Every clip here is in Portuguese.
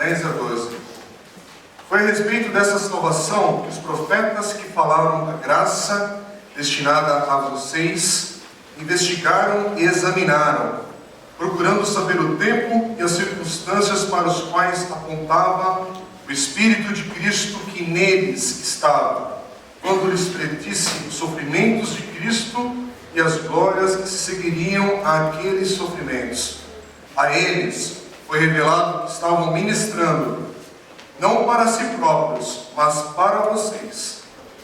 10 a 12. Foi a respeito dessa salvação que os profetas que falaram da graça destinada a vocês investigaram e examinaram, procurando saber o tempo e as circunstâncias para os quais apontava o Espírito de Cristo que neles estava, quando lhes predisse os sofrimentos de Cristo e as glórias que se seguiriam àqueles sofrimentos. A eles foi revelado que estavam ministrando, não para si próprios, mas para vocês,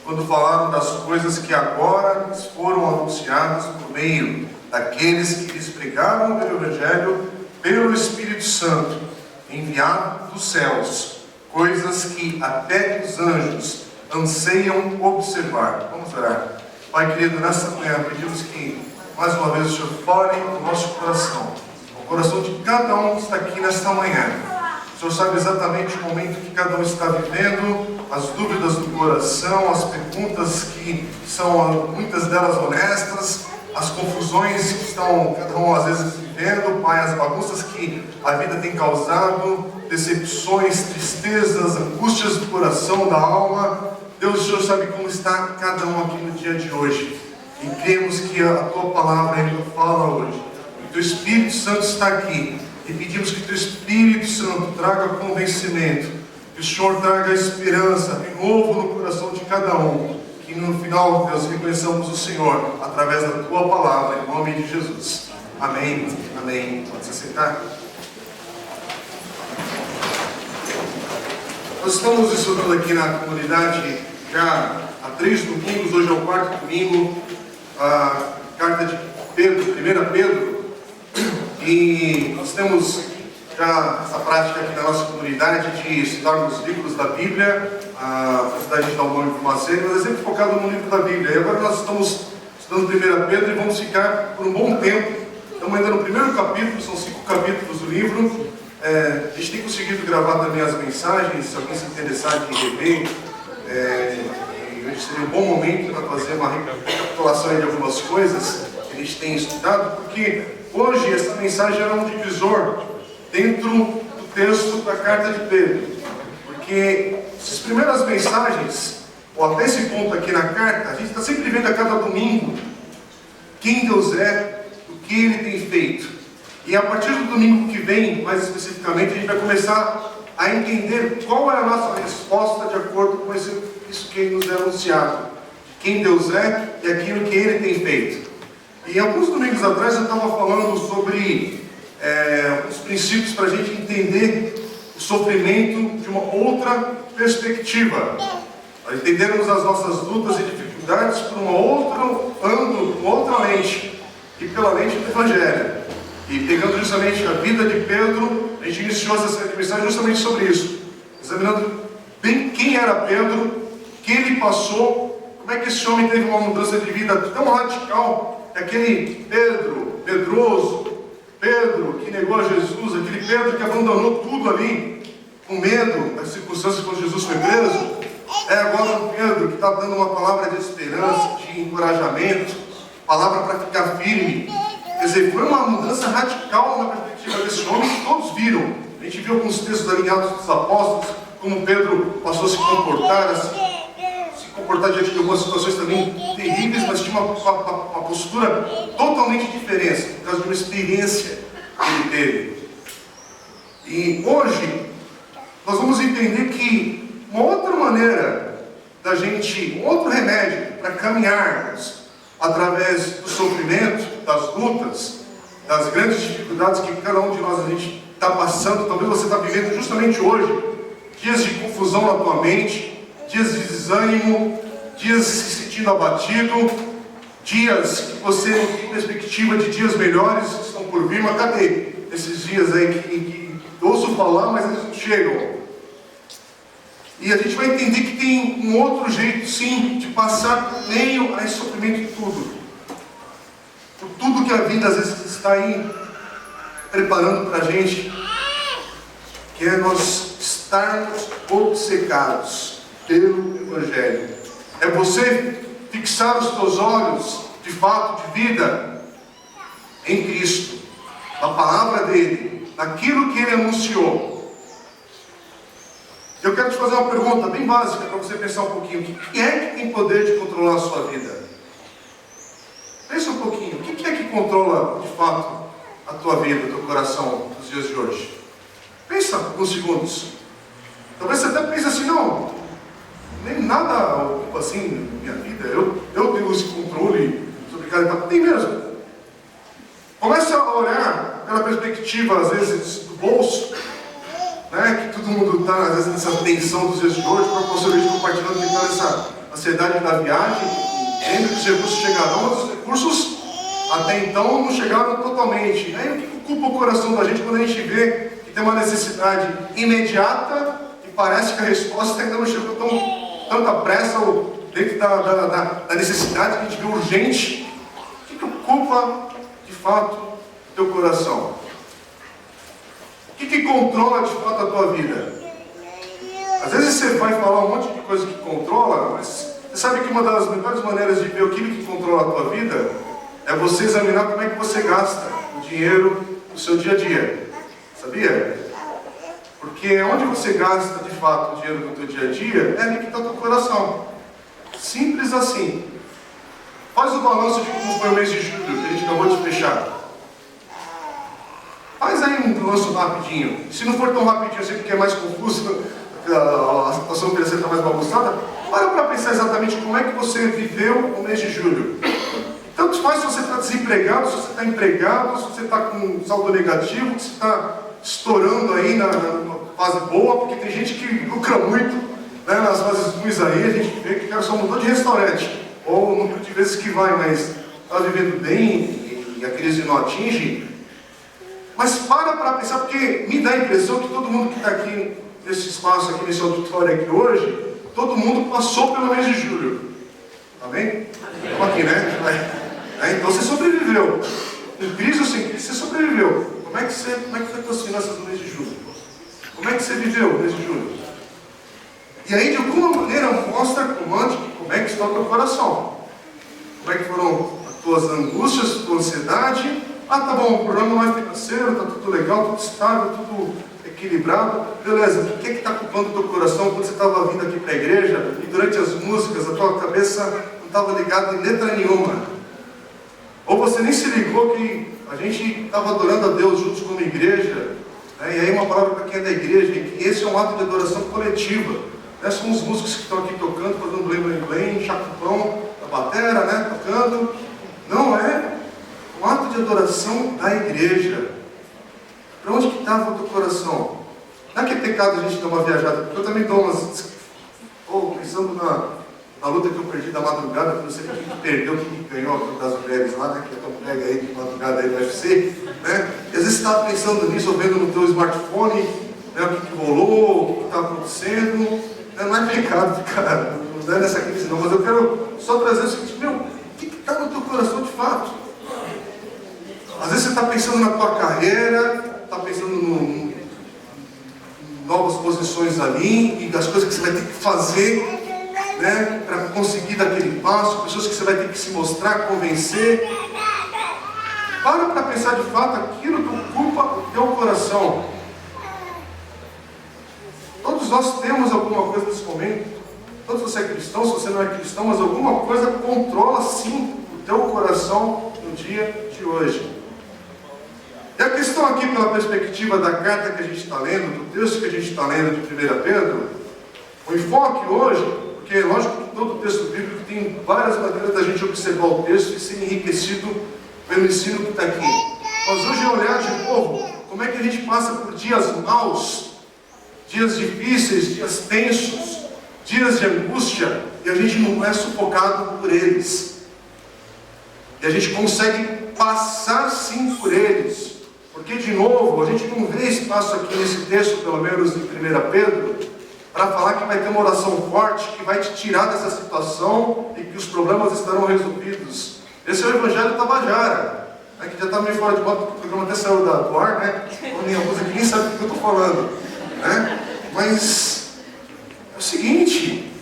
quando falaram das coisas que agora lhes foram anunciadas por meio daqueles que lhes pregaram o Evangelho pelo Espírito Santo, enviado dos céus, coisas que até os anjos anseiam observar. Vamos orar. Pai querido, nesta manhã pedimos que mais uma vez o Senhor fale no nosso coração, o coração de cada um que está aqui nesta manhã. O Senhor sabe exatamente o momento que cada um está vivendo, as dúvidas do coração, as perguntas que são muitas delas honestas, as confusões que estão cada um às vezes vivendo, Pai, as bagunças que a vida tem causado, decepções, tristezas, angústias do coração, da alma. Deus, o Senhor sabe como está cada um aqui no dia de hoje. E cremos que a Tua palavra ainda fala hoje. O Teu Espírito Santo está aqui. E pedimos que o Teu Espírito Santo traga convencimento. Que o Senhor traga esperança, renovo no coração de cada um. Que no final, Deus, reconheçamos o Senhor através da Tua palavra, em nome de Jesus. Amém. Amém. Pode se sentar. Nós estamos estudando aqui na comunidade já há 3 domingos, hoje é o 4º domingo, a carta de Pedro, 1 Pedro, e nós temos já essa prática aqui na nossa comunidade de estudarmos livros da Bíblia, a gente dá um nome para uma série, mas é sempre focado no livro da Bíblia. E agora nós estamos estudando 1 Pedro e vamos ficar por um bom tempo. Estamos ainda no primeiro capítulo, são 5 capítulos do livro. A gente tem conseguido gravar também as mensagens, se alguém se interessar em rever, hoje seria um bom momento para fazer uma recapitulação de algumas coisas que a gente tem estudado, porque hoje essa mensagem era um divisor dentro do texto da carta de Pedro, porque essas primeiras mensagens, ou até esse ponto aqui na carta, a gente está sempre vendo a cada domingo quem Deus é, o que Ele tem feito. E a partir do domingo que vem, mais especificamente, a gente vai começar a entender qual é a nossa resposta de acordo com isso que nos é anunciado. Quem Deus é e aquilo que Ele tem feito. E alguns domingos atrás eu estava falando sobre os princípios para a gente entender o sofrimento de uma outra perspectiva. Para entendermos as nossas lutas e dificuldades por um outro ângulo, uma outra lente, e pela lente do Evangelho. E pegando justamente a vida de Pedro, a gente iniciou essa série de mensagens justamente sobre isso. Examinando bem quem era Pedro, o que ele passou, como é que esse homem teve uma mudança de vida tão radical. Aquele Pedro, medroso, Pedro que negou a Jesus, aquele Pedro que abandonou tudo ali, com medo das circunstâncias quando Jesus foi preso, é agora um Pedro que está dando uma palavra de esperança, de encorajamento, palavra para ficar firme. Quer dizer, foi uma mudança radical na perspectiva desse homem que todos viram. A gente viu alguns textos ali em Atos dos Apóstolos, como Pedro passou a se comportar diante de algumas situações também terríveis, mas tinha uma postura totalmente diferente, por causa de uma experiência que ele teve. E hoje, nós vamos entender que uma outra maneira da gente, um outro remédio para caminharmos através do sofrimento, das lutas, das grandes dificuldades que cada um de nós a gente está passando, talvez você está vivendo justamente hoje, dias de confusão na tua mente, dias de desânimo, dias se sentindo abatido, dias que você não tem perspectiva de dias melhores que estão por vir, mas cadê esses dias aí que ouço falar, mas eles não chegam? E a gente vai entender que tem um outro jeito, sim, de passar por meio a esse sofrimento de tudo. Por tudo que a vida às vezes está aí preparando para a gente, que é nós estarmos obcecados pelo Evangelho. É você fixar os teus olhos, de fato, de vida, em Cristo, na palavra dEle, naquilo que Ele anunciou. Eu quero te fazer uma pergunta bem básica para você pensar um pouquinho. O que é que tem poder de controlar a sua vida? Pensa um pouquinho. O que é que controla, de fato, a tua vida, o teu coração, nos dias de hoje? Pensa alguns segundos. Talvez você até pense assim, não, nem nada ocupa assim na minha vida. Eu tenho esse controle sobre cada etapa. Tem mesmo. Começa a olhar pela perspectiva, às vezes, do bolso, né? Que todo mundo está, às vezes, nessa tensão dos dias de hoje, proporcionalmente compartilhando que está nessa ansiedade da viagem, vendo que os recursos chegarão, mas os recursos até então não chegaram totalmente. Aí o que ocupa o coração da gente quando a gente vê que tem uma necessidade imediata e parece que a resposta ainda não chegou tanta pressa ou dentro da necessidade que a gente vê urgente? O que ocupa de fato o teu coração? O que controla de fato a tua vida? Às vezes você vai falar um monte de coisa que controla, mas você sabe que uma das melhores maneiras de ver aquilo que controla a tua vida é você examinar como é que você gasta o dinheiro no seu dia a dia. Sabia? Porque onde você gasta de fato o dinheiro no teu dia a dia, é ali que está o teu coração. Simples assim. Faz o balanço de como foi o mês de julho, que a gente acabou de fechar. Faz aí um balanço rapidinho. Se não for tão rapidinho assim, porque é mais confuso, a situação financeira está mais bagunçada, para pensar exatamente como é que você viveu o mês de julho. Tanto faz se você está desempregado, se você está empregado, se você está com saldo negativo, se você está estourando aí na fase boa, porque tem gente que lucra muito, né, nas fases ruins aí, a gente vê que o cara só mudou de restaurante, ou o número de vezes que vai, mas está vivendo bem e a crise não atinge. Mas para pensar, porque me dá a impressão que todo mundo que está aqui nesse espaço, aqui nesse auditório aqui hoje, todo mundo passou pelo mês de julho. Amém? Estamos aqui, né? Então você sobreviveu. Em crise ou sem crise, você sobreviveu. Como é que foi as tuas finanças no mês de julho? Como é que você viveu no mês de julho? E aí, de alguma maneira, mostra como é que está o teu coração. Como é que foram as tuas angústias, a tua ansiedade. Ah, tá bom, o programa não é financeiro, está tudo legal, tudo estável, tudo equilibrado. Beleza, o que está ocupando o teu coração quando você estava vindo aqui para a igreja e durante as músicas a tua cabeça não estava ligada em letra nenhuma? Ou você nem se ligou que a gente estava adorando a Deus juntos como igreja, né? E aí uma palavra para quem é da igreja, que esse é um ato de adoração coletiva, né? São os músicos que estão aqui tocando, fazendo blém, blém, blém, chacupão, a batera, né? Tocando. Não é um ato de adoração da igreja. Para onde que estava o teu coração? Não é que é pecado a gente dar uma viajada, porque eu também dou umas... Estou pensando na luta que eu perdi da madrugada, que não sei quem que perdeu, quem que ganhou das mulheres lá, né? Que é tão pega aí de madrugada aí do UFC, né? E às vezes você estava pensando nisso, ou vendo no teu smartphone, né? O que rolou, o que está acontecendo. Né? Não é pecado, cara, não é nessa crise não, mas eu quero só trazer o seguinte, meu, o que está no teu coração de fato? Às vezes você está pensando na tua carreira, está pensando em novas posições ali, e das coisas que você vai ter que fazer, né, para conseguir dar aquele passo, pessoas que você vai ter que se mostrar, convencer. Para pensar de fato aquilo que ocupa o teu coração. Todos nós temos alguma coisa nesse momento, tanto se você é cristão, se você não é cristão, mas alguma coisa controla sim o teu coração no dia de hoje. E a questão aqui, pela perspectiva da carta que a gente está lendo, do texto que a gente está lendo de 1 Pedro, o enfoque hoje, porque é lógico que todo texto bíblico tem várias maneiras da gente observar o texto e ser enriquecido pelo ensino que está aqui. Mas hoje é olhar de novo como é que a gente passa por dias maus, dias difíceis, dias tensos, dias de angústia, e a gente não é sufocado por eles. E a gente consegue passar sim por eles. Porque, de novo, a gente não vê espaço aqui nesse texto, pelo menos em 1 Pedro, para falar que vai ter uma oração forte, que vai te tirar dessa situação e que os problemas estarão resolvidos. Esse é o Evangelho Tabajara, né, que já está meio fora de moda, porque o programa até saiu do ar, né? Tem alguns aqui nem sabem do que eu estou falando. Né? Mas é o seguinte,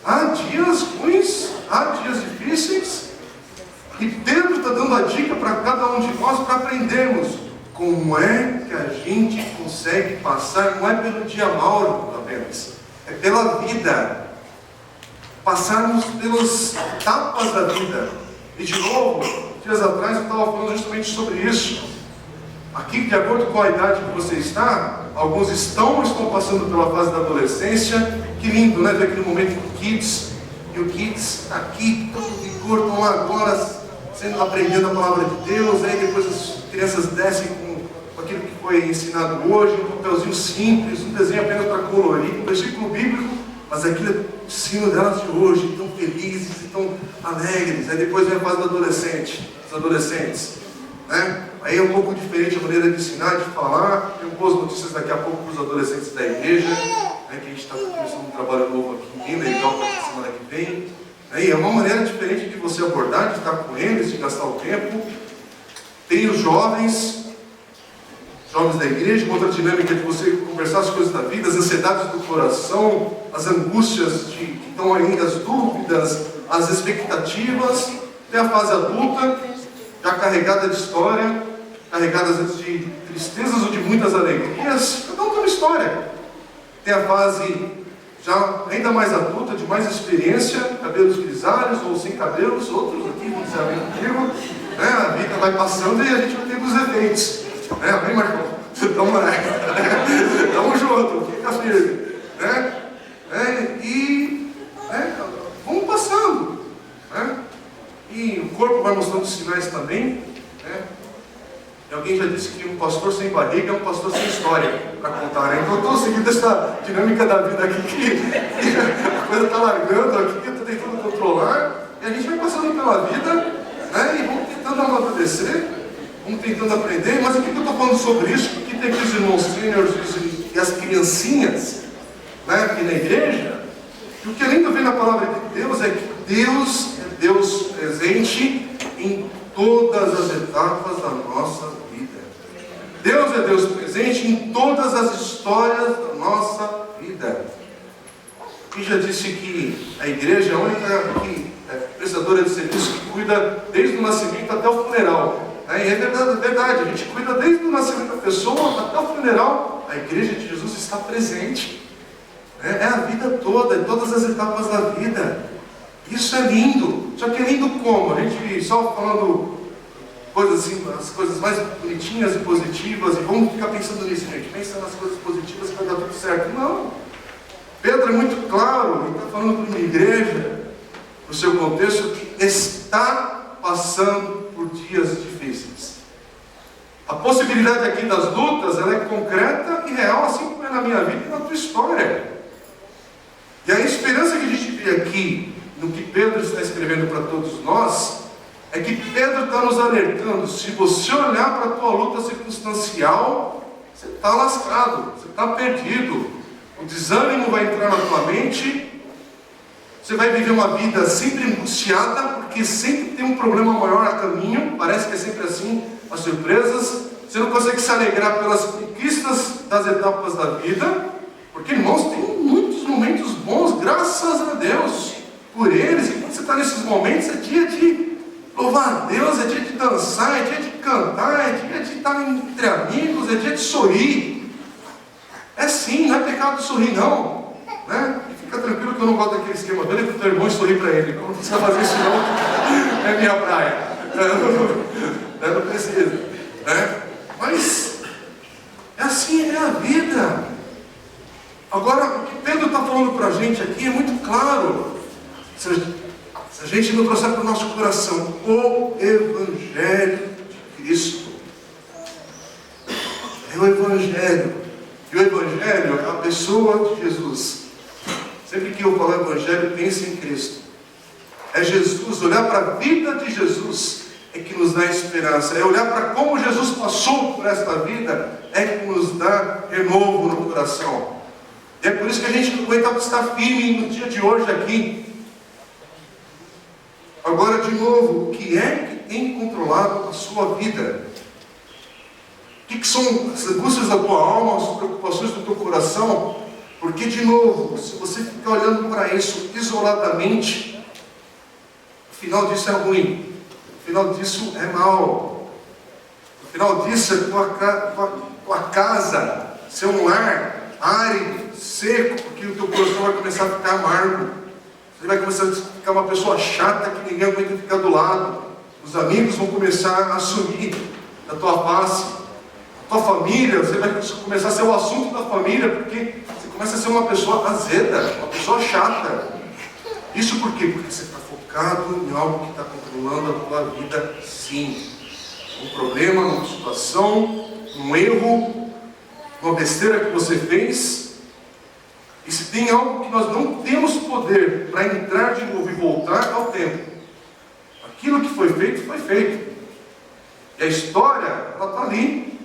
há dias ruins, há dias difíceis, e Pedro está dando a dica para cada um de nós para aprendermos como é que a gente consegue passar, não é pelo dia mau apenas, é pela vida, passarmos pelas etapas da vida. E de novo, dias atrás eu estava falando justamente sobre isso. Aqui, de acordo com a idade que você está, alguns estão passando pela fase da adolescência. Que lindo, né? Ver aquele momento do Kids, e o Kids está aqui, todo vigor, estão lá agora aprendendo a palavra de Deus. Aí depois as crianças descem com aquilo que foi ensinado hoje, um papelzinho simples, um desenho apenas para colorir, um versículo bíblico, mas aquilo é o ensino delas de hoje, tão felizes e tão alegres. Aí depois vem a fase do adolescente, dos adolescentes, né? Aí é um pouco diferente a maneira de ensinar, de falar. Tem boas notícias daqui a pouco para os adolescentes da igreja, né? Que a gente está começando um trabalho novo aqui, bem legal para a semana que vem. E é uma maneira diferente de você abordar, de estar com eles, de gastar o tempo. Tem os jovens da igreja, uma outra dinâmica de você conversar as coisas da vida, as ansiedades do coração, as angústias que estão aí, as dúvidas, as expectativas. Tem a fase adulta, já carregada de história, carregada às vezes de tristezas ou de muitas alegrias. Cada um tem uma história. Tem a fase já ainda mais adulta, de mais experiência, cabelos grisalhos ou sem cabelos, outros aqui, vão dizer amém comigo, né? A vida vai passando e a gente vai tendo os efeitos, né? Amém, Marcão? Tamo junto, fica firme, né? Vamos passando, né? E o corpo vai mostrando sinais também, né? E alguém já disse que um pastor sem barriga é um pastor sem história para contar, né? Então eu estou seguindo essa dinâmica da vida aqui, que a coisa está largando aqui, eu estou tentando controlar, e a gente vai passando pela vida, né? E vamos tentando amadurecer, vamos tentando aprender. Mas o que eu estou falando sobre isso? Porque tem aqui os irmãos sêniores e as criancinhas, né, aqui na igreja. E o que é lindo ver na palavra de Deus é que Deus é Deus presente em todas as etapas da nossa vida. Deus é Deus presente em todas as histórias da nossa vida. Quem já disse que a igreja é a única prestadora de serviço que cuida desde o nascimento até o funeral. E é verdade, a gente cuida desde o nascimento da pessoa até o funeral. A igreja de Jesus está presente. É a vida toda, em todas as etapas da vida. Isso é lindo. Só que é lindo como? A gente só falando coisas assim, as coisas mais bonitinhas e positivas, e vamos ficar pensando nisso, gente. Pensa nas coisas positivas que vai dar tudo certo. Não. Pedro é muito claro, ele está falando para uma igreja, no seu contexto, que está passando por dias difíceis. A possibilidade aqui das lutas, ela é concreta e real, assim como é na minha vida e na tua história. E a esperança que a gente vê aqui, no que Pedro está escrevendo para todos nós, é que Pedro está nos alertando. Se você olhar para a tua luta circunstancial, você está lascado, você está perdido. O desânimo vai entrar na tua mente, você vai viver uma vida sempre angustiada, porque sempre tem um problema maior a caminho, parece que é sempre assim, as surpresas. Você não consegue se alegrar pelas conquistas das etapas da vida, porque, irmãos, tem muitos momentos bons, graças a Deus, por eles. E quando você está nesses momentos, é dia de louvar a Deus, é dia de dançar, é dia de cantar, é dia de estar entre amigos, é dia de sorrir. É sim, não é pecado sorrir não, né? Fica tranquilo que eu não gosto daquele esquema dele, para o teu irmão e sorrir para ele. Não precisa fazer isso não, é minha praia. Não precisa, né? Mas é assim, é a vida. Agora, o que Pedro está falando para a gente aqui é muito claro. Se a gente não trouxer para o nosso coração o Evangelho de Cristo, é o Evangelho. E o Evangelho é a pessoa de Jesus. Sempre que eu falar Evangelho, pense em Cristo. É Jesus, olhar para a vida de Jesus é que nos dá esperança. É olhar para como Jesus passou por esta vida é que nos dá renovo no coração. E é por isso que a gente vai estar firme no dia de hoje aqui. Agora, de novo, o que é que tem controlado a sua vida? O que são as angústias da tua alma, as preocupações do teu coração? Porque, de novo, se você ficar olhando para isso isoladamente, o final disso é ruim, o final disso é mal, o final disso é tua casa, seu lar árido, seco, porque o teu coração vai começar a ficar amargo. Você vai começar a ficar uma pessoa chata que ninguém aguenta ficar do lado. Os amigos vão começar a assumir da tua face. A tua família, você vai começar a ser o assunto da família, porque você começa a ser uma pessoa azeda, uma pessoa chata. Isso por quê? Porque você está focado em algo que está controlando a tua vida, sim. Um problema, uma situação, um erro, uma besteira que você fez. E se tem algo que nós não temos poder para entrar de novo e voltar ao tempo, aquilo que foi feito, foi feito. E a história, ela está ali,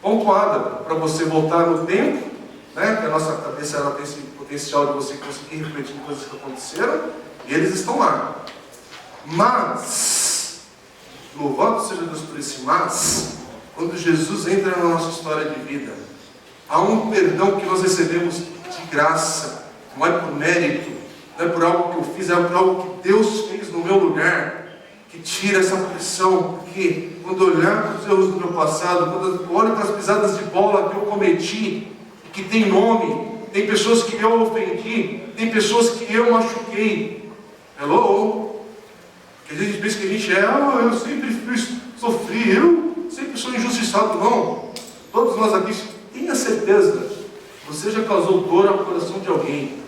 pontuada, para você voltar no tempo, né? Que a nossa cabeça ela tem esse potencial de você conseguir refletir coisas que aconteceram, e eles estão lá. Mas, louvado seja Deus por esse mas, quando Jesus entra na nossa história de vida, há um perdão que nós recebemos de graça, não é por mérito, não é por algo que eu fiz, é por algo que Deus fez no meu lugar, que tira essa pressão, porque quando eu olhar para os erros do meu passado, quando eu olho para as pisadas de bola que eu cometi, que tem nome, tem pessoas que eu ofendi, tem pessoas que eu machuquei. Hello? Porque a gente pensa que a gente eu sempre sofri, eu sempre sou injustiçado. Não. Todos nós aqui, tenha certeza, você já causou dor ao coração de alguém.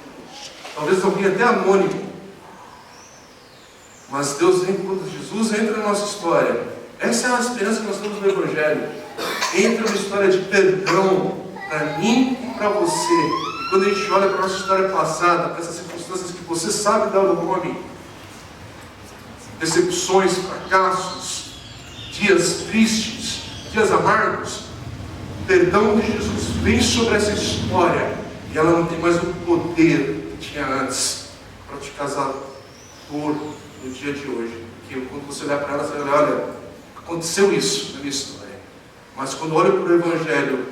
Talvez alguém até anônimo. Mas Deus, quando Jesus entra na nossa história, essa é a esperança que nós temos no Evangelho. Entra uma história de perdão para mim e para você. E quando a gente olha para a nossa história passada, para essas circunstâncias que você sabe dar o nome, decepções, fracassos, dias tristes, dias amargos, o perdão de Jesus vem sobre essa história e ela não tem mais o poder que tinha antes para te causar dor no dia de hoje. Porque quando você olhar para ela, você vai olhar, olha, aconteceu isso na minha história. Mas quando olho para o Evangelho,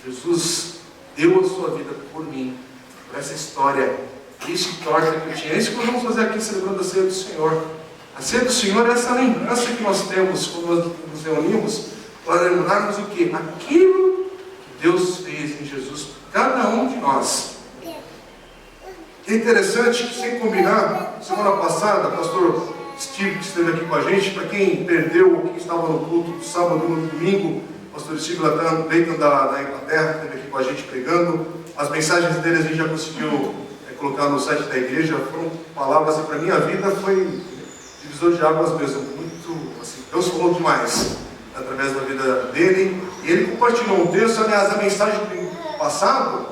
Jesus deu a sua vida por mim, por essa história triste e torta que eu tinha. É isso que nós vamos fazer aqui celebrando a ceia do Senhor. A ceia do Senhor é essa lembrança que nós temos quando nós nos reunimos para lembrarmos o quê? Aquilo que Deus fez em Jesus por cada um de nós. É interessante que, sem combinar, semana passada, o pastor Steve, que esteve aqui com a gente, para quem perdeu ou quem estava no culto do sábado e no domingo, o pastor Steve Leighton da Inglaterra, esteve aqui com a gente pregando. As mensagens dele a gente já conseguiu colocar no site da igreja. Foram palavras, assim, para a minha vida foi divisor de águas mesmo. Muito, assim, Deus falou demais através da vida dele. E ele compartilhou um texto. Aliás, a mensagem do passado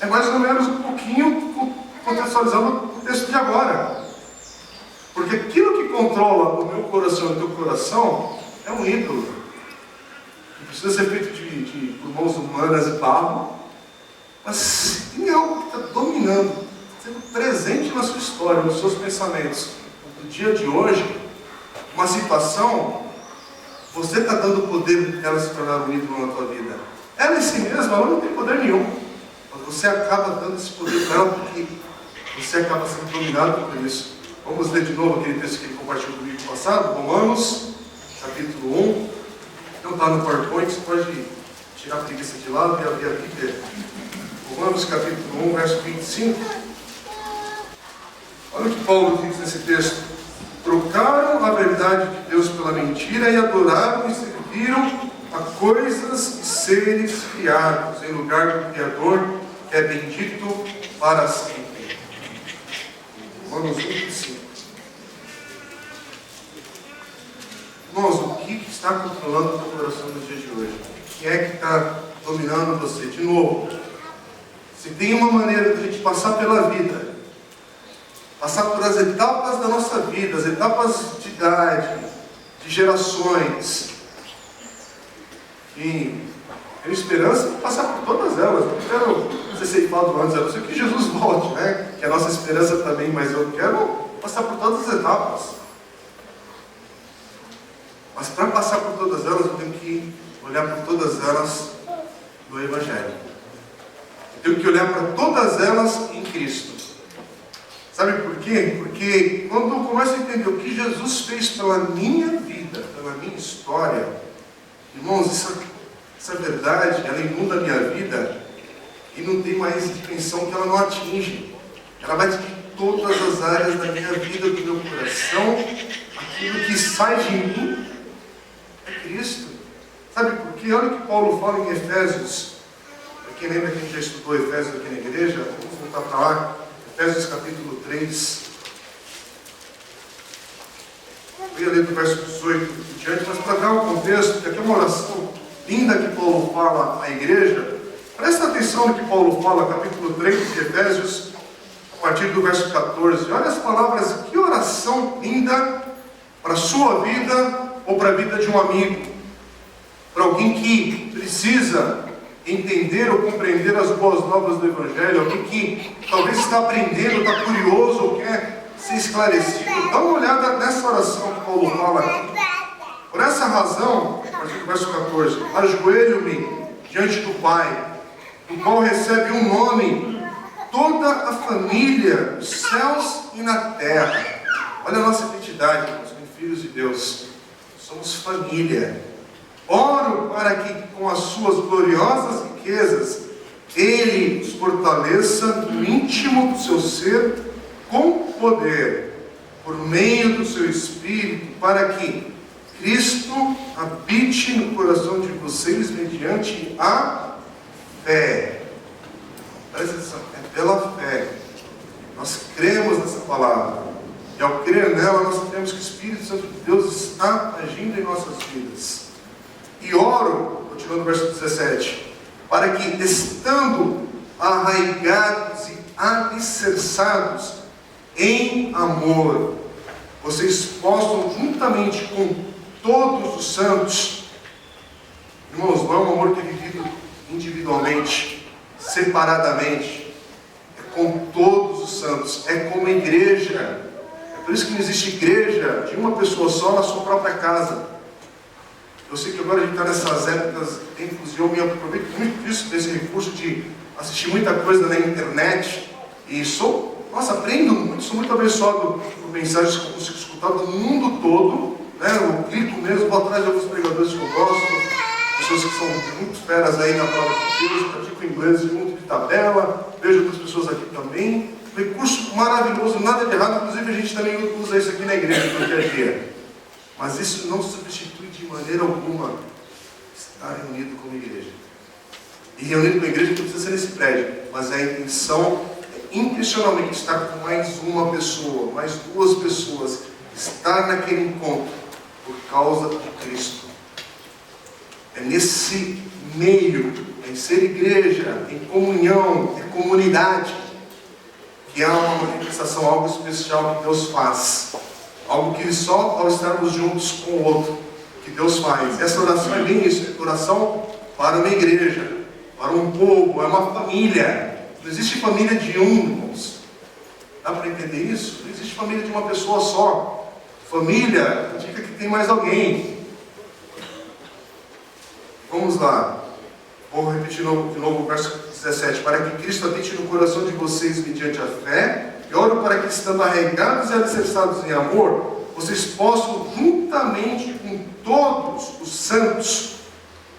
é mais ou menos um pouquinho contextualizando o texto de agora. Porque aquilo que controla o meu coração e o teu coração é um ídolo. Que precisa ser feito por mãos humanas e barro. Mas tem algo que está dominando, sendo presente na sua história, nos seus pensamentos. No dia de hoje, uma situação, você está dando poder para ela se tornar um ídolo na tua vida. Ela em si mesma, ela não tem poder nenhum. Mas você acaba dando esse poder para ela porque você acaba sendo dominado por isso. Vamos ler de novo aquele texto que ele compartilhou comigo no passado, Romanos, capítulo 1. Não está no PowerPoint, você pode tirar a preguiça de lado e abrir aqui dentro. Romanos, capítulo 1, verso 25. Olha o que Paulo diz nesse texto. Trocaram a verdade de Deus pela mentira e adoraram e serviram a coisas e seres criados, em lugar do Criador, que é bendito para sempre. Romanos 1, 25. Irmãos, o que está controlando o teu coração no dia de hoje? Quem é que está dominando você? De novo, se tem uma maneira de a gente passar pela vida, passar por as etapas da nossa vida, as etapas de idade, de gerações, e tenho esperança de passar por todas elas. Eu não quero ser ceifado antes, eu sei que Jesus volte, né? Que é a nossa esperança também, mas eu quero passar por todas as etapas. Mas para passar por todas elas, eu tenho que olhar por todas elas no Evangelho. Eu tenho que olhar para todas elas em Cristo. Sabe por quê? Porque quando eu começo a entender o que Jesus fez pela minha vida, pela minha história, irmãos, essa verdade, ela inunda a minha vida e não tem mais dimensão que ela não atinge. Ela vai atingir todas as áreas da minha vida, do meu coração. Aquilo que sai de mim é Cristo. Sabe por quê? Olha o que Paulo fala em Efésios. Para quem lembra que a gente já estudou Efésios aqui na igreja, vamos voltar para lá. Efésios capítulo 3. Eu ia ler do verso 18 e diante, mas para dar um contexto, porque aqui é uma oração linda que Paulo fala à igreja. Presta atenção no que Paulo fala, capítulo 3 de Efésios, a partir do verso 14. Olha as palavras, que oração linda para a sua vida ou para a vida de um amigo. Para alguém que precisa entender ou compreender as boas novas do Evangelho, alguém que talvez está aprendendo, está curioso ou quer ser esclarecido. Dá uma olhada nessa oração que Paulo fala aqui. Por essa razão, a partir do verso 14, ajoelho-me diante do Pai, do qual recebe um nome toda a família dos céus e na terra. Olha a nossa identidade, irmãos, como filhos de Deus. Somos família. Oro para que com as suas gloriosas riquezas Ele nos fortaleça no íntimo do seu ser com poder, por meio do seu Espírito, para que Cristo habite no coração de vocês mediante a fé. Presta atenção, é pela fé. Nós cremos nessa palavra. E ao crer nela, nós temos que o Espírito Santo de Deus está agindo em nossas vidas. E oro, continuando o verso 17, para que, estando arraigados e alicerçados em amor, vocês possam, juntamente com todos os santos, irmãos, não é um amor que é vivido individualmente, separadamente, é com todos os santos, é como igreja. É por isso que não existe igreja de uma pessoa só na sua própria casa. Eu sei que agora a gente está nessas épocas tempos e eu me aproveito muito disso, desse recurso de assistir muita coisa na internet e aprendo muito, sou muito abençoado por mensagens que eu consigo escutar do mundo todo, né? Eu clico mesmo, vou atrás de alguns pregadores que eu gosto, pessoas que são muito feras aí na palavra de Deus, pratico inglês muito de tabela, vejo outras pessoas aqui também. Recurso maravilhoso, nada de errado, inclusive a gente também usa isso aqui na igreja no dia a dia. Mas isso não substitui de maneira alguma estar reunido como igreja. E reunido com a igreja não precisa ser nesse prédio, mas a intenção é intencionalmente estar com mais uma pessoa, mais duas pessoas, estar naquele encontro por causa de Cristo. É nesse meio, em ser igreja, em comunhão, em comunidade, que há uma manifestação, algo especial que Deus faz. Algo que só ao estarmos juntos com o outro, que Deus faz. Essa oração é bem isso, é oração para uma igreja, para um povo, é uma família. Não existe família de um, irmãos. Dá para entender isso? Não existe família de uma pessoa só. Família indica que tem mais alguém. Vamos lá. Vou repetir de novo o verso 17. Para que Cristo habite no coração de vocês mediante a fé, e oro para que, estando arraigados e alicerçados em amor, vocês possam, juntamente com todos os santos,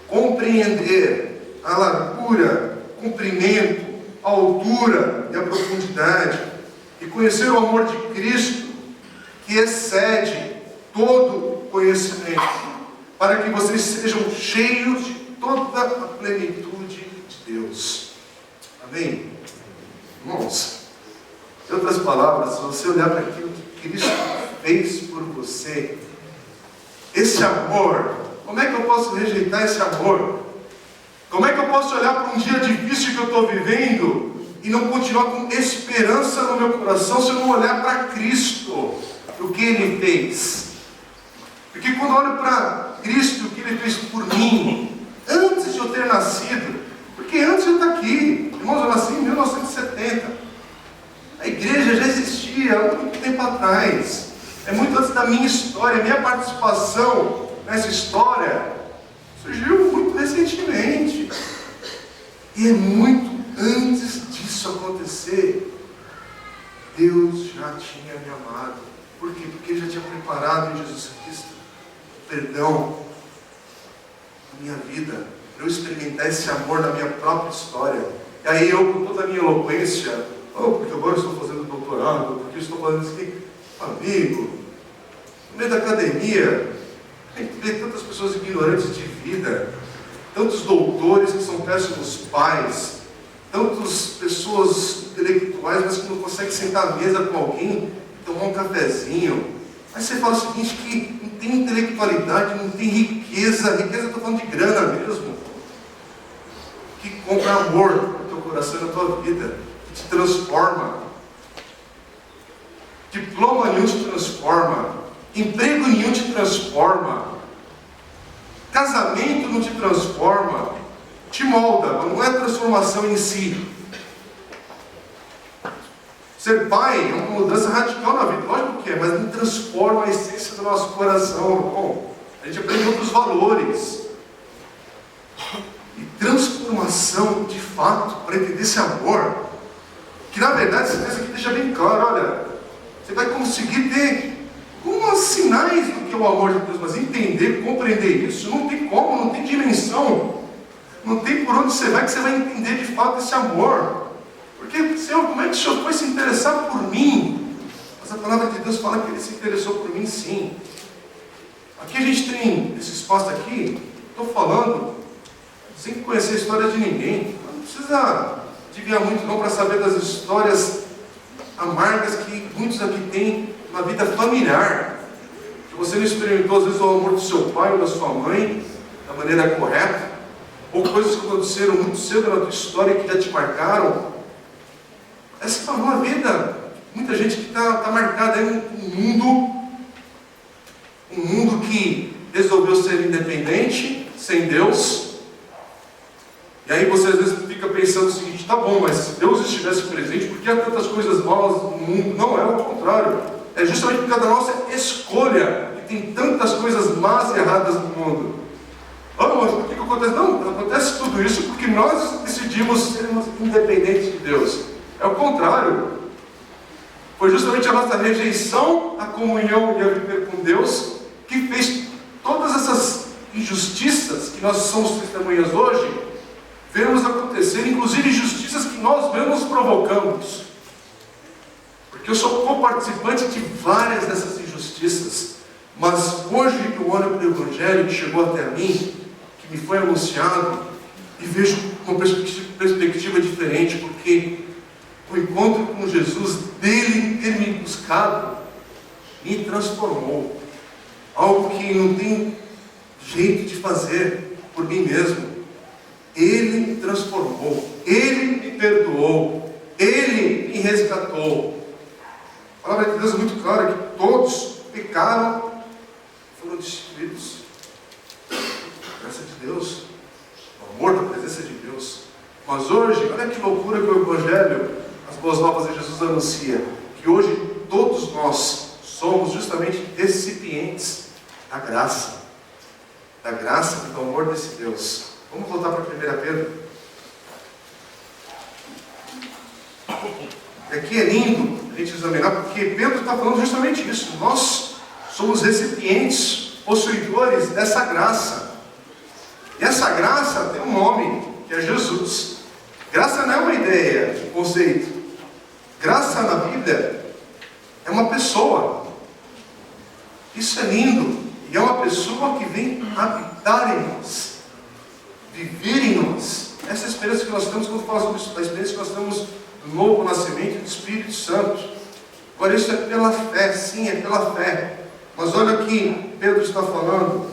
compreender a largura, comprimento, a altura e a profundidade, e conhecer o amor de Cristo, que excede todo conhecimento, para que vocês sejam cheios de toda a plenitude de Deus. Amém? Irmãos, em outras palavras, se você olhar para aquilo que Cristo fez por você, esse amor, como é que eu posso rejeitar esse amor? Como é que eu posso olhar para um dia difícil que eu estou vivendo e não continuar com esperança no meu coração se eu não olhar para Cristo, o que Ele fez? Porque quando eu olho para Cristo, o que Ele fez por mim, antes de eu ter nascido, porque antes eu estou aqui, irmãos, eu nasci em 1970, a igreja já existia há muito tempo atrás, é muito antes da minha história, a minha participação nessa história surgiu muito recentemente, e é muito antes disso acontecer, Deus já tinha me amado. Por quê? Porque Ele já tinha preparado em Jesus Cristo perdão na minha vida, para eu experimentar esse amor na minha própria história. E aí eu, com toda a minha eloquência, porque agora eu estou fazendo doutorado, porque eu estou fazendo isso aqui, amigo, no meio da academia, a gente vê tantas pessoas ignorantes de vida, tantos doutores que são péssimos pais, tantas pessoas intelectuais, mas que não conseguem sentar à mesa com alguém e tomar um cafezinho. Aí você fala o seguinte, que não tem intelectualidade, não tem riqueza, riqueza eu estou falando de grana mesmo, que compra amor no teu coração e na tua vida, que te transforma. Diploma nenhum te transforma, emprego nenhum te transforma, casamento não te transforma, te molda, mas não é transformação em si. Ser pai é uma mudança radical na vida, lógico que é, mas não transforma a essência do nosso coração. Bom, a gente aprende outros valores. E transformação, de fato, para entender esse amor, que na verdade, esse texto aqui deixa bem claro, olha, você vai conseguir ter alguns sinais do que é o amor de Deus, mas entender, compreender isso, não tem como, não tem dimensão, não tem por onde você vai entender de fato esse amor. Porque, Senhor, como é que o Senhor foi se interessar por mim? Mas a palavra de Deus fala que Ele se interessou por mim, sim. Aqui a gente tem esse espaço aqui, estou falando, sem conhecer a história de ninguém. Não precisa desviar muito não para saber das histórias amargas que muitos aqui têm na vida familiar. Que você não experimentou, às vezes, o amor do seu pai ou da sua mãe da maneira correta. Ou coisas que aconteceram muito cedo na tua história que já te marcaram. Essa é uma vida. Muita gente que está marcada em um mundo que resolveu ser independente, sem Deus. E aí você às vezes fica pensando o seguinte, tá bom, mas se Deus estivesse presente, por que há tantas coisas malas no mundo? Não, é o contrário. É justamente por causa da nossa escolha que tem tantas coisas más e erradas no mundo. Mas por que acontece? Não, acontece tudo isso porque nós decidimos sermos independentes de Deus. É o contrário. Foi justamente a nossa rejeição à comunhão e a viver com Deus que fez todas essas injustiças que nós somos testemunhas hoje, vemos acontecer, inclusive injustiças que nós mesmos provocamos. Porque eu sou co-participante de várias dessas injustiças. Mas hoje eu olho para o Evangelho que chegou até mim, que me foi anunciado, e vejo uma perspectiva diferente, porque o encontro com Jesus, dele ter me buscado, me transformou. Algo que não tem jeito de fazer por mim mesmo. Ele me transformou, Ele me perdoou, Ele me resgatou. A palavra de Deus é muito clara que todos pecaram, foram destituídos da graça de Deus, do amor da presença de Deus. Mas hoje, olha que loucura que o Evangelho, as boas novas de Jesus anuncia, que hoje todos nós somos justamente recipientes da graça e do amor desse Deus. Vamos voltar para 1 Pedro. E aqui é lindo a gente examinar, porque Pedro está falando justamente isso. Nós somos recipientes, possuidores dessa graça. E essa graça tem um nome, que é Jesus. Graça não é uma ideia, um conceito. Graça na Bíblia é uma pessoa. Isso é lindo. E é uma pessoa que vem habitar em nós, viver em nós. Essa é a experiência que nós temos quando falamos sobre isso, a experiência que nós temos do novo nascimento do Espírito Santo. Agora, isso é pela fé, sim, é pela fé. Mas olha o que Pedro está falando.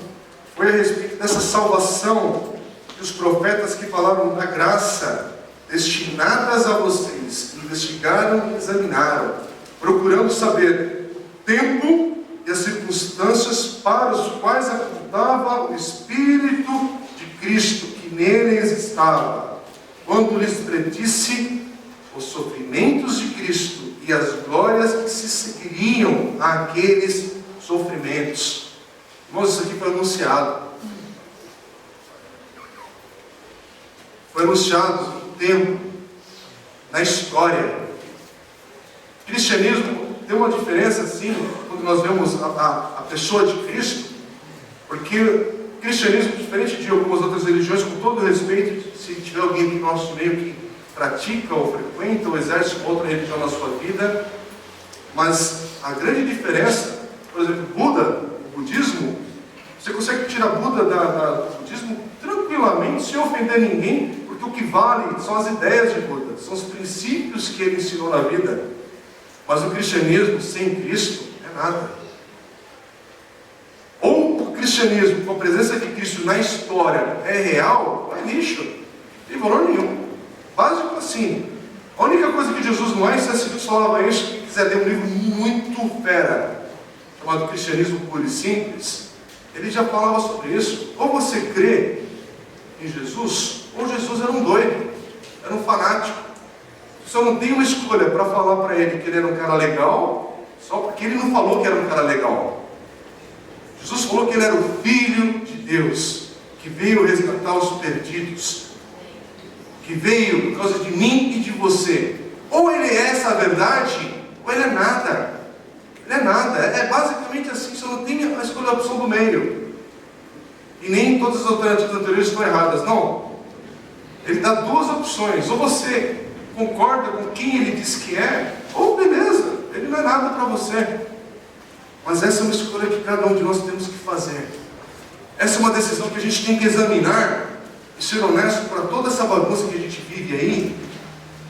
Foi a respeito dessa salvação que os profetas que falaram da graça destinadas a vocês investigaram e examinaram, procurando saber o tempo e as circunstâncias para os quais apontava o Espírito de Cristo que neles estava, quando lhes predisse os sofrimentos de Cristo e as glórias que se seguiriam àqueles sofrimentos. Irmãos, isso aqui foi anunciado. Foi anunciado no tempo, na história. O cristianismo tem uma diferença, assim, quando nós vemos a pessoa de Cristo, porque o cristianismo, diferente de algumas outras religiões, com todo respeito, se tiver alguém aqui no nosso meio que pratica ou frequenta ou exerce outra religião na sua vida, mas a grande diferença, por exemplo, Buda, o budismo, você consegue tirar Buda do budismo tranquilamente, sem ofender ninguém, porque o que vale são as ideias de Buda, são os princípios que ele ensinou na vida. Mas o cristianismo sem Cristo é nada. Ou o cristianismo com a presença de Cristo na história é real, é lixo, não tem valor nenhum. Básico assim. A única coisa que Jesus não é, se Jesus falava isso, quem quiser ler um livro muito fera, chamado Cristianismo Puro e Simples, ele já falava sobre isso. Ou você crê em Jesus, ou Jesus era um doido, era um fanático. Você não tem uma escolha para falar para ele que ele era um cara legal, só porque ele não falou que era um cara legal. Jesus falou que ele era o Filho de Deus, que veio resgatar os perdidos, que veio por causa de mim e de você. Ou ele é essa verdade, ou ele é nada. Ele é nada. É basicamente assim, você não tem a escolha, a opção do meio. E nem todas as alternativas anteriores estão erradas, não. Ele dá duas opções. Ou você concorda com quem ele diz que é, ou beleza, ele não é nada para você. Mas essa é uma escolha que cada um de nós temos que fazer. Essa é uma decisão que a gente tem que examinar e ser honesto para toda essa bagunça que a gente vive aí.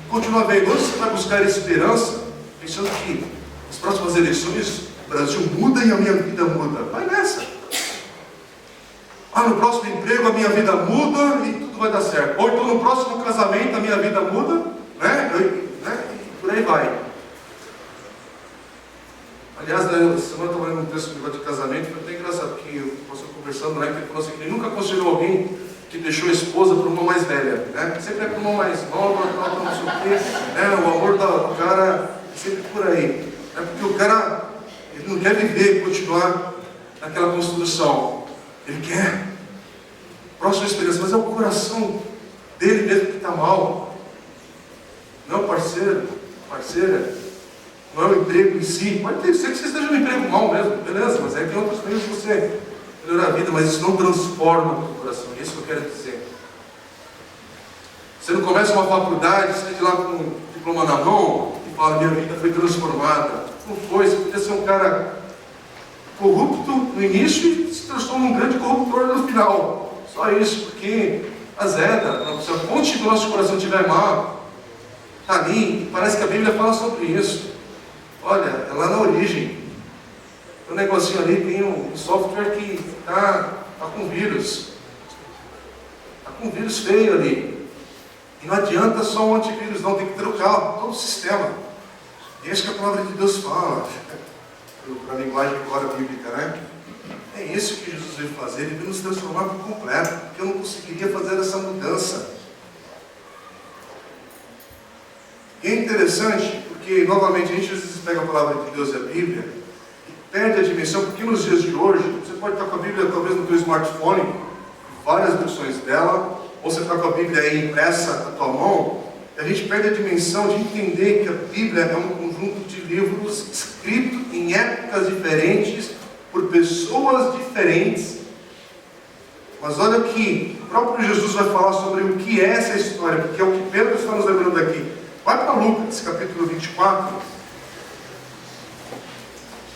Continua vendo, onde você vai buscar esperança, pensando que nas próximas eleições o Brasil muda e a minha vida muda. Vai nessa. No próximo emprego a minha vida muda e tudo vai dar certo. Ou então no próximo casamento a minha vida muda, né? E por aí vai. Aliás, essa semana eu estava lendo um texto de casamento, foi até engraçado, porque eu passou conversando, né, que ele falou assim, que ele nunca aconselhou alguém que deixou a esposa por uma mais velha, né? Sempre é por uma mais nova, não sei o quê, né? O amor do cara é sempre por aí. Porque o cara, ele não quer viver, continuar naquela construção. Ele quer próxima experiência, mas é o coração dele mesmo que está mal. Não é o parceiro, parceira. Não é o emprego em si. Pode ser que você esteja no emprego mal mesmo, beleza, mas aí tem outros meios de você melhorar a vida, mas isso não transforma o teu coração. É isso que eu quero dizer. Você não começa uma faculdade, sai de lá com um diploma na mão e fala, minha vida foi transformada. Não foi, você podia ser um cara corrupto no início e se transforma num grande corruptor no final. Só isso, porque azeda, se a fonte do nosso coração estiver má, está ali, e parece que a Bíblia fala sobre isso. Olha, é lá na origem. Tem um negocinho ali, tem um software que está com vírus. Está com vírus feio ali. E não adianta só um antivírus, não, tem que trocar todo o sistema. E é isso que a palavra de Deus fala. Para a linguagem agora bíblica, né? É isso que Jesus veio fazer, ele veio nos transformar por completo, porque eu não conseguiria fazer essa mudança. E é interessante, porque novamente a gente às vezes pega a palavra de Deus e a Bíblia e perde a dimensão, porque nos dias de hoje, você pode estar com a Bíblia talvez no teu smartphone, várias versões dela, ou você está com a Bíblia aí impressa na tua mão, e a gente perde a dimensão de entender que a Bíblia é um conjunto de livros escritos em épocas diferentes, por pessoas diferentes. Mas olha que o próprio Jesus vai falar sobre o que é essa história, porque é o que Pedro está nos lembrando aqui. Vai para Lucas, capítulo 24.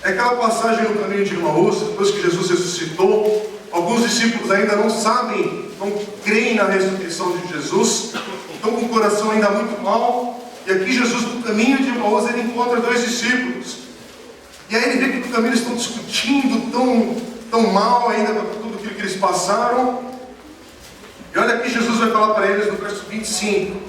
É aquela passagem no caminho de Emaús, depois que Jesus ressuscitou. Alguns discípulos ainda não sabem, não creem na ressurreição de Jesus, estão com o coração ainda muito mal. E aqui Jesus, no caminho de Emaús, ele encontra dois discípulos. E aí ele vê que no caminho eles estão discutindo tão mal ainda com tudo aquilo que eles passaram. E olha aqui Jesus vai falar para eles no verso 25.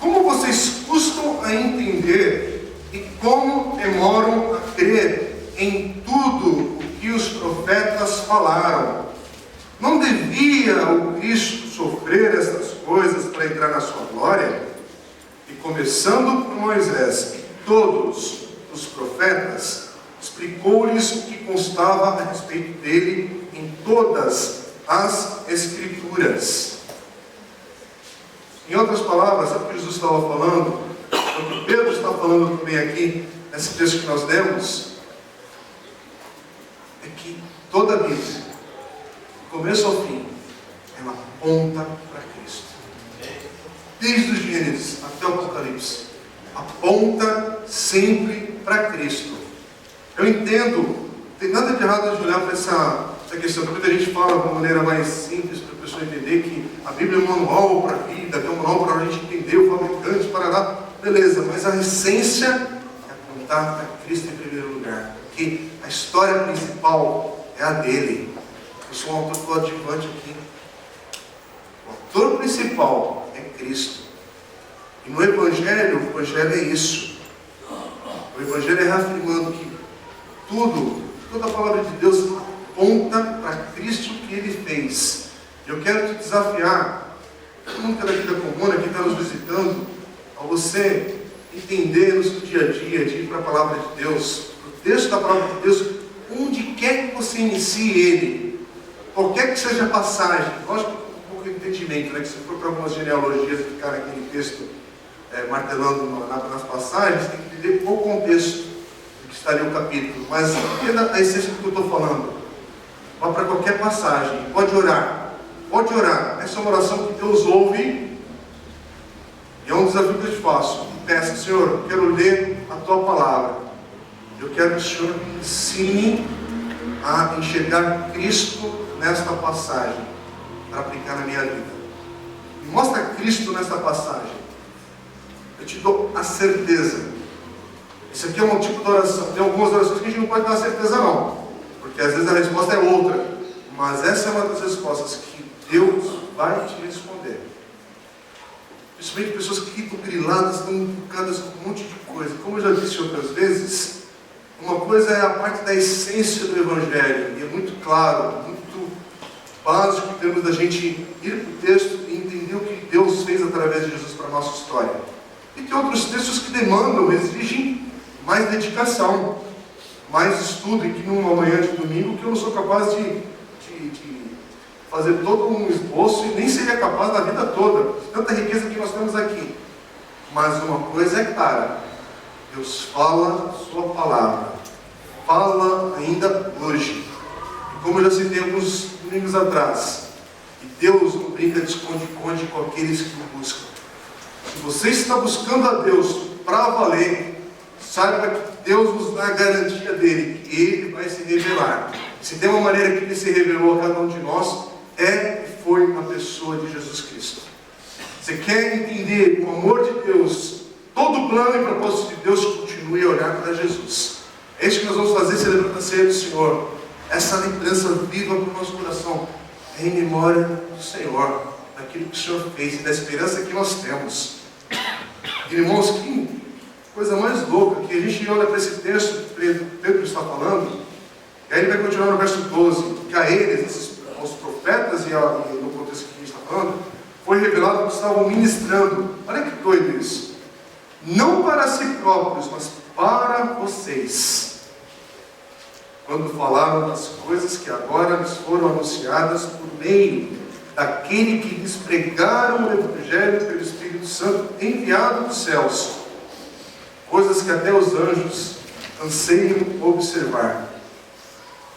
Como vocês custam a entender e como demoram a crer em tudo o que os profetas falaram? Não devia o Cristo sofrer essas coisas para entrar na sua glória? E começando por Moisés e todos os profetas, explicou-lhes o que constava a respeito dele em todas as Escrituras. Em outras palavras, sabe o que Jesus estava falando? O que Pedro está falando também aqui, nesse texto que nós lemos, é que toda a Bíblia, do começo ao fim, ela aponta para Cristo. desde o Gênesis até o Apocalipse, aponta sempre para Cristo. Eu entendo, não tem nada de errado de olhar para essa questão. Muita gente fala de uma maneira mais simples para a pessoa entender que a Bíblia é um manual para a vida, que é um manual para a gente entender o fabricante, para lá. Beleza, mas a essência é apontar para Cristo em primeiro lugar, porque a história principal é a dele. Eu sou um autor coadjuvante aqui. O autor principal é Cristo. E no Evangelho, o Evangelho é isso. O Evangelho é reafirmando que toda a palavra de Deus aponta para Cristo que Ele fez. Eu quero te desafiar, todo mundo que é da vida comum, que está nos visitando, a você entender no seu dia a dia, de ir para a palavra de Deus, o texto da palavra de Deus, onde quer que você inicie ele, qualquer que seja a passagem, lógico, um pouco de entendimento, que se for para algumas genealogias ficar naquele texto martelando nas passagens, tem que entender qual o contexto do que está ali o capítulo, mas entenda a essência do que eu estou falando. Vá para qualquer passagem, pode orar, essa é uma oração que Deus ouve, e é um desafio que eu te faço. Peça, Senhor, eu quero ler a Tua palavra, eu quero que o Senhor me ensine a enxergar Cristo nesta passagem, para aplicar na minha vida. Me mostra Cristo nesta passagem, eu te dou a certeza. Esse aqui é um tipo de oração. Tem algumas orações que a gente não pode dar certeza não, porque às vezes a resposta é outra, mas essa é uma das respostas que Deus vai te responder. Principalmente pessoas que ficam griladas, estão enfocadas com um monte de coisa. Como eu já disse outras vezes, uma coisa é a parte da essência do Evangelho, e é muito claro, muito básico em termos da gente ir para o texto e entender o que Deus fez através de Jesus para a nossa história. E tem outros textos que demandam, exigem mais dedicação, mais estudo, e que numa manhã de domingo que eu não sou capaz de fazer todo um esboço, e nem seria capaz na vida toda, de tanta riqueza que nós temos aqui. Mas uma coisa é clara, Deus fala a sua palavra, fala ainda hoje. E como eu já citei alguns domingos atrás, e Deus não brinca de esconde-esconde com aqueles que o buscam. Se você está buscando a Deus para valer, saiba que Deus nos dá a garantia dele, que Ele vai se revelar. Se tem uma maneira que Ele se revelou a cada um de nós, foi a pessoa de Jesus Cristo. Você quer entender o amor de Deus, todo o plano e propósito de Deus, continue a olhar para Jesus. É isso que nós vamos fazer celebrando a ceia do Senhor. Essa lembrança viva para o nosso coração, é em memória do Senhor, daquilo que o Senhor fez e da esperança que nós temos. Irmãos, que coisa mais louca, que a gente olha para esse texto que Pedro está falando, e aí ele vai continuar no verso 12, que a eles, aos profetas e no contexto que a gente está falando, foi revelado que estavam ministrando. Olha que doido isso. Não para si próprios, mas para vocês. Quando falaram das coisas que agora lhes foram anunciadas por meio daquele que lhes pregaram o Evangelho pelo Espírito Santo enviado dos céus. Coisas que até os anjos anseiam observar.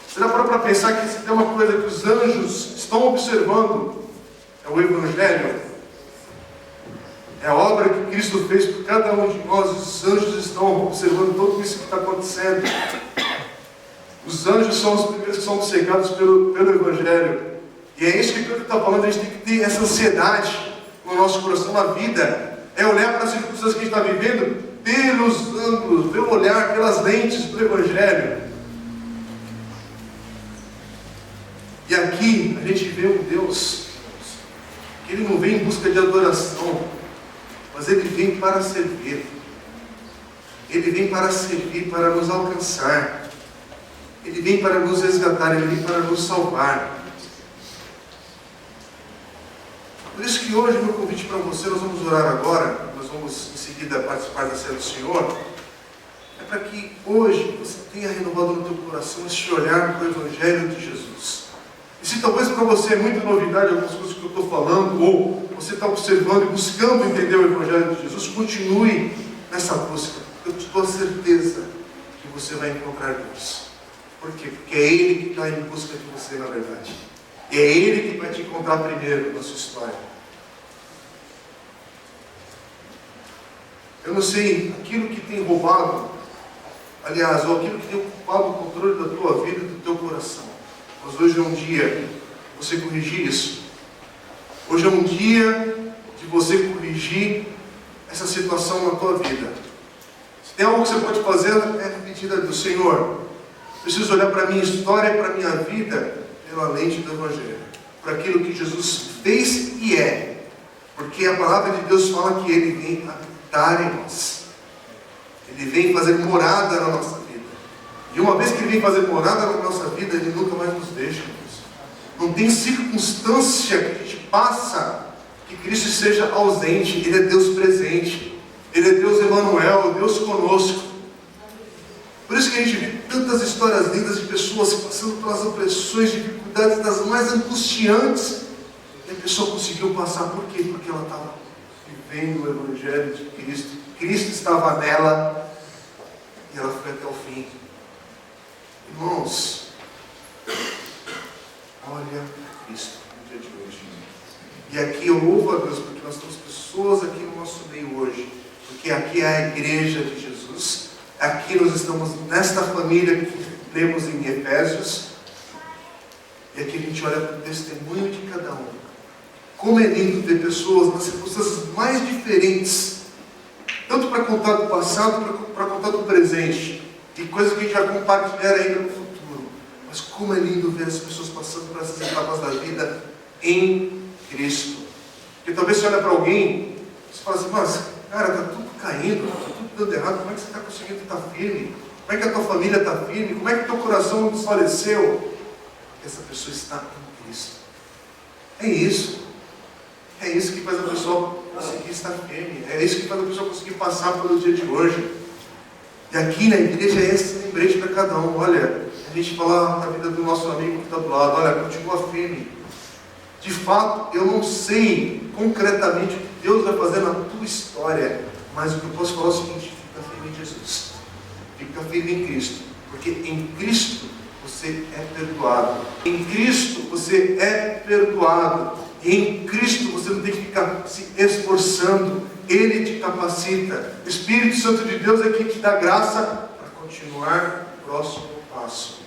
Você já parou para pensar que se tem uma coisa que os anjos estão observando, é o Evangelho? É a obra que Cristo fez por cada um de nós. Os anjos estão observando tudo isso que está acontecendo. Os anjos são os primeiros que são obcecados pelo Evangelho. E é isso que Pedro está falando. A gente tem que ter essa ansiedade no nosso coração, na vida. É olhar para as circunstâncias que a gente está vivendo pelos ângulos, pelo olhar, pelas lentes do Evangelho. E aqui a gente vê um Deus que Ele não vem em busca de adoração, mas Ele vem para servir. Ele vem para servir, para nos alcançar. Ele vem para nos resgatar, Ele vem para nos salvar. Por isso que hoje, meu convite para você, nós vamos orar agora, nós vamos em seguida participar da ceia do Senhor, é para que hoje você tenha renovado no teu coração esse olhar para o Evangelho de Jesus. E se talvez para você é muita novidade algumas coisas que eu estou falando, ou você está observando e buscando entender o Evangelho de Jesus, continue nessa busca. Eu te dou a certeza que você vai encontrar Deus. Por quê? Porque é Ele que está em busca de você, na verdade. E é Ele que vai te encontrar primeiro na sua história. Eu não sei aquilo que tem roubado, aliás, ou aquilo que tem ocupado o controle da tua vida e do teu coração. Mas hoje é um dia de você corrigir isso. Hoje é um dia de você corrigir essa situação na tua vida. Se tem algo que você pode fazer, é pedir a Deus: Senhor, preciso olhar para a minha história e para a minha vida pela lente do Evangelho, por aquilo que Jesus fez e é, porque a palavra de Deus fala que Ele vem habitar em nós, Ele vem fazer morada na nossa vida, e uma vez que Ele vem fazer morada na nossa vida, Ele nunca mais nos deixa. Não tem circunstância que a gente passa que Cristo seja ausente. Ele é Deus presente, Ele é Deus Emanuel, Deus conosco. Por isso que a gente vê tantas histórias lindas de pessoas passando pelas opressões, dificuldades das mais angustiantes, e a pessoa conseguiu passar. Por quê? Porque ela estava vivendo o Evangelho de Cristo. Cristo estava nela e ela foi até o fim. Irmãos, olha Cristo no dia de hoje. E aqui eu louvo a Deus porque nós temos pessoas aqui no nosso meio hoje, porque aqui é a igreja de Jesus. Aqui nós estamos nesta família que lemos em Efésios, e aqui a gente olha para o testemunho de cada um. Como é lindo ter pessoas nas circunstâncias mais diferentes, tanto para contar do passado, para contar do presente, e coisas que a gente vai compartilhar ainda no futuro. Mas como é lindo ver as pessoas passando por essas etapas da vida em Cristo. Porque talvez você olha para alguém e fala assim: mas cara, está tudo caindo, está tudo dando errado, como é que você está conseguindo estar firme? Como é que a tua família está firme? Como é que o teu coração não desfaleceu? Porque essa pessoa está em Cristo. É isso. É isso que faz a pessoa conseguir estar firme. É isso que faz a pessoa conseguir passar pelo dia de hoje. E aqui na igreja é esse lembrete para cada um. Olha, a gente fala na vida do nosso amigo que está do lado: olha, continua firme. De fato, eu não sei concretamente o que Deus vai fazer na tua história, mas o que eu posso falar é o seguinte: fica firme em Jesus, fica firme em Cristo, porque em Cristo você é perdoado, em Cristo você é perdoado, e em Cristo você não tem que ficar se esforçando, Ele te capacita. O Espírito Santo de Deus é quem te dá graça para continuar o próximo passo.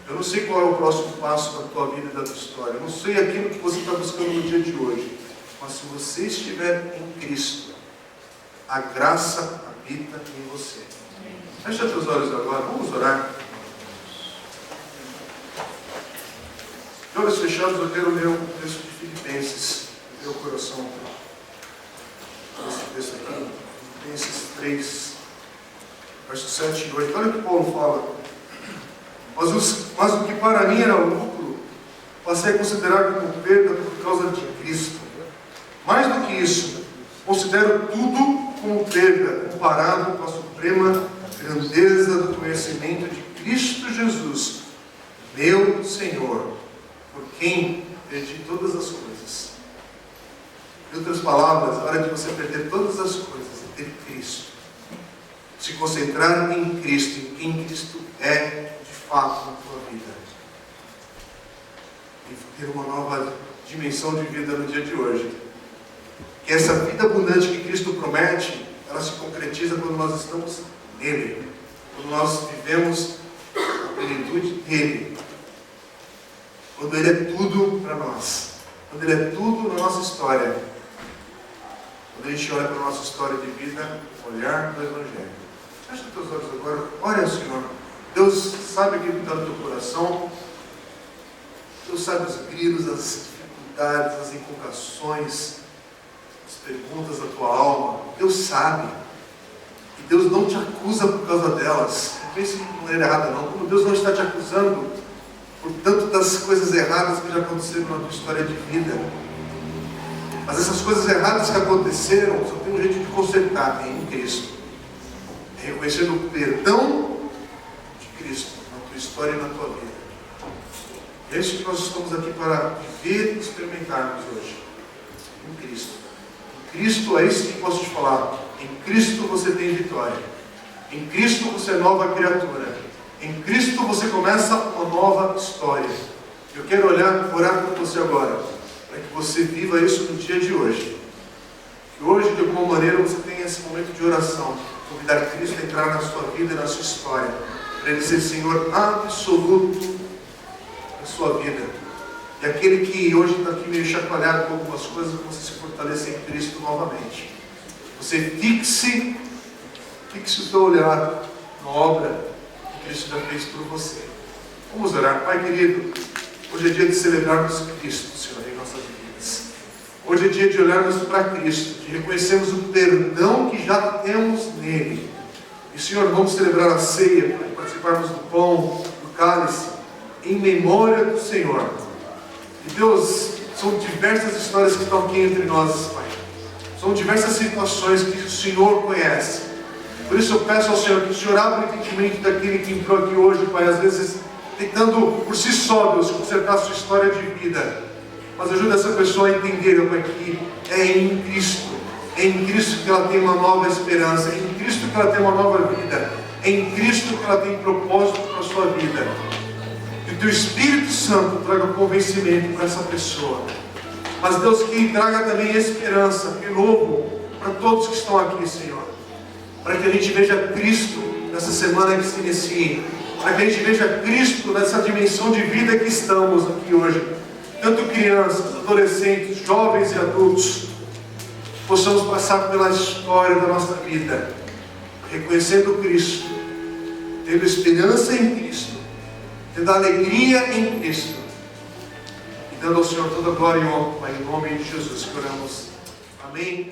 Eu não sei qual é o próximo passo da tua vida e da tua história. Eu não sei aquilo que você está buscando no dia de hoje. Mas se você estiver em Cristo, a graça habita em você. Fecha teus olhos agora. Vamos orar. De olhos fechados, eu quero ler o texto de Filipenses. Meu coração. Esse texto aqui. Filipenses 3, versos 7 e 8. Olha o que Paulo fala. Mas o que para mim era lucro, passei a considerar como perda por causa de Cristo. Mais do que isso, considero tudo como perda, comparado com a suprema grandeza do conhecimento de Cristo Jesus, meu Senhor, por quem perdi todas as coisas. Em outras palavras, a hora de você perder todas as coisas é ter Cristo. Se concentrar em Cristo, em quem Cristo é de fato na tua vida. E ter uma nova dimensão de vida no dia de hoje. Que essa vida abundante que Cristo promete, ela se concretiza quando nós estamos nele. Quando nós vivemos a plenitude dele. Quando ele é tudo para nós. Quando ele é tudo na nossa história. Quando a gente olha para a nossa história de vida, olhar do Evangelho. Fecha os teus olhos agora, ore ao Senhor. Deus sabe aquilo que está no teu coração. Deus sabe os grilos, as dificuldades, as inculcações, as perguntas da tua alma. Deus sabe. E Deus não te acusa por causa delas. Não pense de maneira errada não. Como Deus não está te acusando por tanto das coisas erradas que já aconteceram na tua história de vida. Mas essas coisas erradas que aconteceram, só tem um jeito de consertar, é em Cristo. É reconhecendo o perdão Cristo, na tua história e na tua vida. É isso que nós estamos aqui para viver e experimentarmos hoje. Em Cristo. Em Cristo é isso que posso te falar. Em Cristo você tem vitória. Em Cristo você é nova criatura. Em Cristo você começa uma nova história. Eu quero orar por você agora, para que você viva isso no dia de hoje. Que hoje, de alguma maneira, você tenha esse momento de oração, convidar Cristo a entrar na sua vida e na sua história, para Ele ser Senhor absoluto da sua vida. E aquele que hoje está aqui meio chacoalhado com algumas coisas, você se fortaleça em Cristo novamente. Você fixe o seu olhar na obra que Cristo já fez por você. Vamos orar. Pai querido, hoje é dia de celebrarmos Cristo, Senhor, em nossas vidas. Hoje é dia de olharmos para Cristo, de reconhecermos o perdão que já temos nele. E, Senhor, vamos celebrar a ceia, para participarmos do pão, do cálice, em memória do Senhor. E Deus, são diversas histórias que estão aqui entre nós, Pai. São diversas situações que o Senhor conhece. Por isso eu peço ao Senhor que o Senhor abra o entendimento daquele que entrou aqui hoje, Pai, às vezes tentando por si só, Deus, consertar a sua história de vida. Mas ajuda essa pessoa a entender, Pai, que é em Cristo. É em Cristo que ela tem uma nova esperança. É em Cristo que ela tem uma nova vida. É em Cristo que ela tem propósito para a sua vida. Que o Teu Espírito Santo traga convencimento para essa pessoa. Mas Deus, que traga também esperança, renovo para todos que estão aqui, Senhor. Para que a gente veja Cristo nessa semana que se inicia. Para que a gente veja Cristo nessa dimensão de vida que estamos aqui hoje. Tanto crianças, adolescentes, jovens e adultos, possamos passar pela história da nossa vida, reconhecendo Cristo, tendo esperança em Cristo, tendo alegria em Cristo, e dando ao Senhor toda a glória e honra, em nome de Jesus que oramos. Amém.